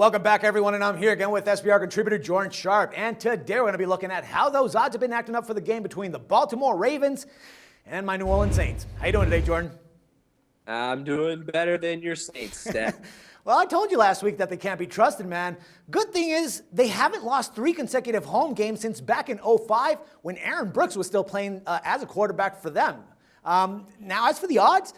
Welcome back, everyone, and I'm here again with SBR contributor Jordan Sharp. And today we're going to be looking at how those odds have been acting up for the game between the Baltimore Ravens and my New Orleans Saints. How you doing today, Jordan? I'm doing better than your Saints, Stat. Well, I told you last week that they can't be trusted, man. Good thing is they haven't lost 3 consecutive home games since back in 2005 when Aaron Brooks was still playing as a quarterback for them. Now, as for the odds,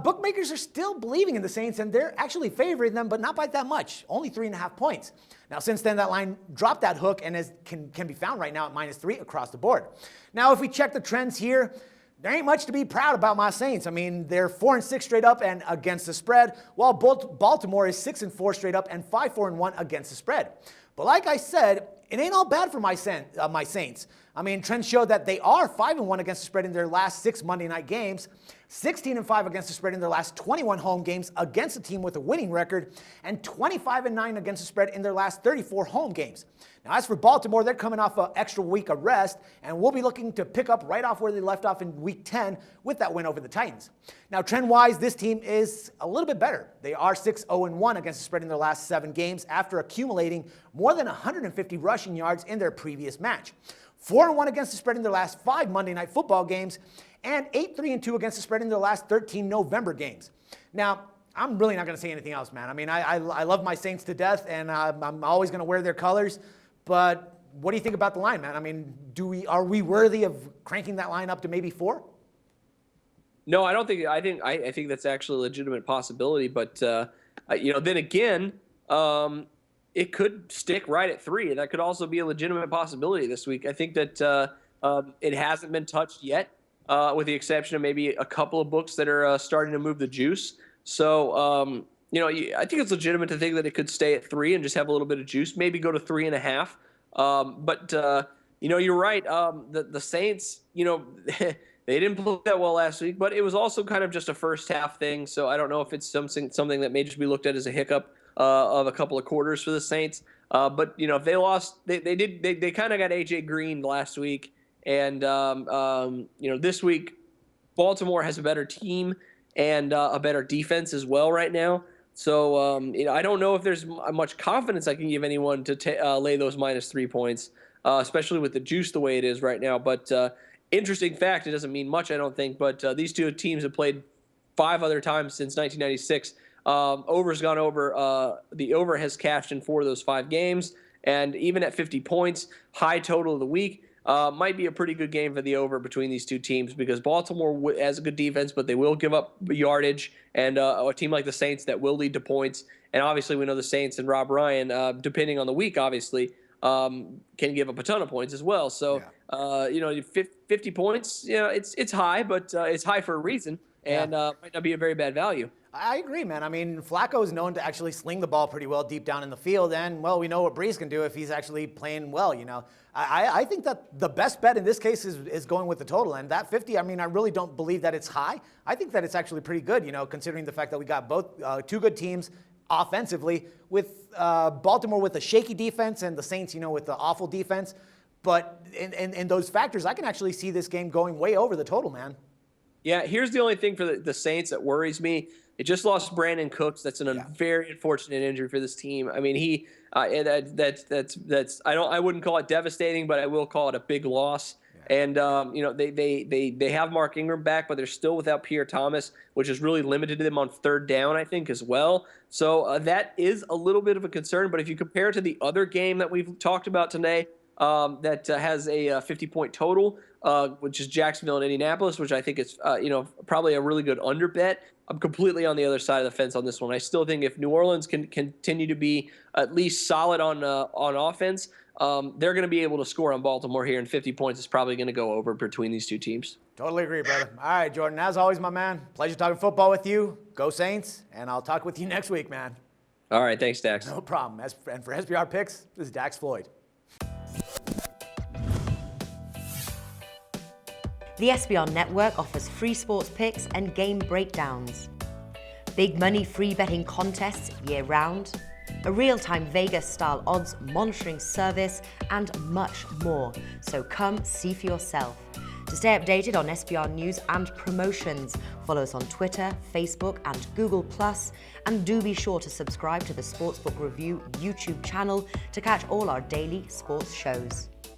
bookmakers are still believing in the Saints, and they're actually favoring them, but not by that much, only 3.5 points. Now, since then, that line dropped that hook and can be found right now at -3 across the board. Now, if we check the trends here, there ain't much to be proud about my Saints. I mean, they're 4-6 straight up and against the spread, while Baltimore is 6-4 straight up and 5-4-1 against the spread. But like I said, it ain't all bad for my Saints. I mean, trends show that they are 5-1 against the spread in their last 6 Monday night games, 16-5 against the spread in their last 21 home games against a team with a winning record, and 25-9 against the spread in their last 34 home games. Now, as for Baltimore, they're coming off an extra week of rest, and we'll be looking to pick up right off where they left off in Week 10 with that win over the Titans. Now, trend-wise, this team is a little bit better. They are 6-0-1 against the spread in their last 7 games after accumulating more than 150 rushing yards in their previous match. 4-1 against the spread in their last 5 Monday Night Football games, and 8-3-2 against the spread in their last 13 November games. Now, I'm really not going to say anything else, man. I mean, I love my Saints to death, and I'm always going to wear their colors. But what do you think about the line, man? I mean, are we worthy of cranking that line up to maybe 4? No, I don't think. I think that's actually a legitimate possibility. But then again, it could stick right at 3, and that could also be a legitimate possibility this week. I think that it hasn't been touched yet, with the exception of maybe a couple of books that are starting to move the juice. So, I think it's legitimate to think that it could stay at 3 and just have a little bit of juice, maybe go to 3.5. But you're right. The Saints, they didn't play that well last week, but it was also kind of just a first half thing. So I don't know if it's something that may just be looked at as a hiccup of a couple of quarters for the Saints. But if they lost, they kind of got AJ Green last week. And, this week, Baltimore has a better team and a better defense as well right now. So, I don't know if there's much confidence I can give anyone to lay those -3 points, especially with the juice the way it is right now. But interesting fact, it doesn't mean much, I don't think, but these two teams have played 5 other times since 1996. Over's gone over. The over has cashed in 4 of those 5 games. And even at 50 points, high total of the week, might be a pretty good game for the over between these two teams because Baltimore has a good defense, but they will give up yardage, and a team like the Saints that will lead to points. And obviously we know the Saints and Rob Ryan, depending on the week, obviously, can give up a ton of points as well. So, 50 points, it's high, but it's high for a reason, and might not be a very bad value. I agree, man. I mean, Flacco is known to actually sling the ball pretty well deep down in the field, and, well, we know what Breeze can do if he's actually playing well, I think that the best bet in this case is going with the total, and that 50, I mean, I really don't believe that it's high. I think that it's actually pretty good, considering the fact that we got both 2 good teams offensively, with Baltimore with a shaky defense and the Saints, with the awful defense. But in those factors, I can actually see this game going way over the total, man. Yeah, here's the only thing for the Saints that worries me. They just lost Brandon Cooks. That's a very unfortunate injury for this team. I mean, I wouldn't call it devastating, but I will call it a big loss. Yeah. And they have Mark Ingram back, but they're still without Pierre Thomas, which has really limited them on 3rd down, I think, as well. So that is a little bit of a concern. But if you compare it to the other game that we've talked about today, that has a 50-point total, which is Jacksonville and Indianapolis, which I think is probably a really good under bet. I'm completely on the other side of the fence on this one. I still think if New Orleans can continue to be at least solid on offense, they're going to be able to score on Baltimore here, and 50 points is probably going to go over between these two teams. Totally agree, brother. All right, Jordan, as always, my man, pleasure talking football with you. Go Saints, and I'll talk with you next week, man. All right, thanks, Dax. No problem. And for SBR Picks, this is Dax Floyd. The SBR Network offers free sports picks and game breakdowns, big money free betting contests year-round, a real-time Vegas-style odds monitoring service, and much more. So come see for yourself. To stay updated on SBR news and promotions, follow us on Twitter, Facebook, and Google+, and do be sure to subscribe to the Sportsbook Review YouTube channel to catch all our daily sports shows.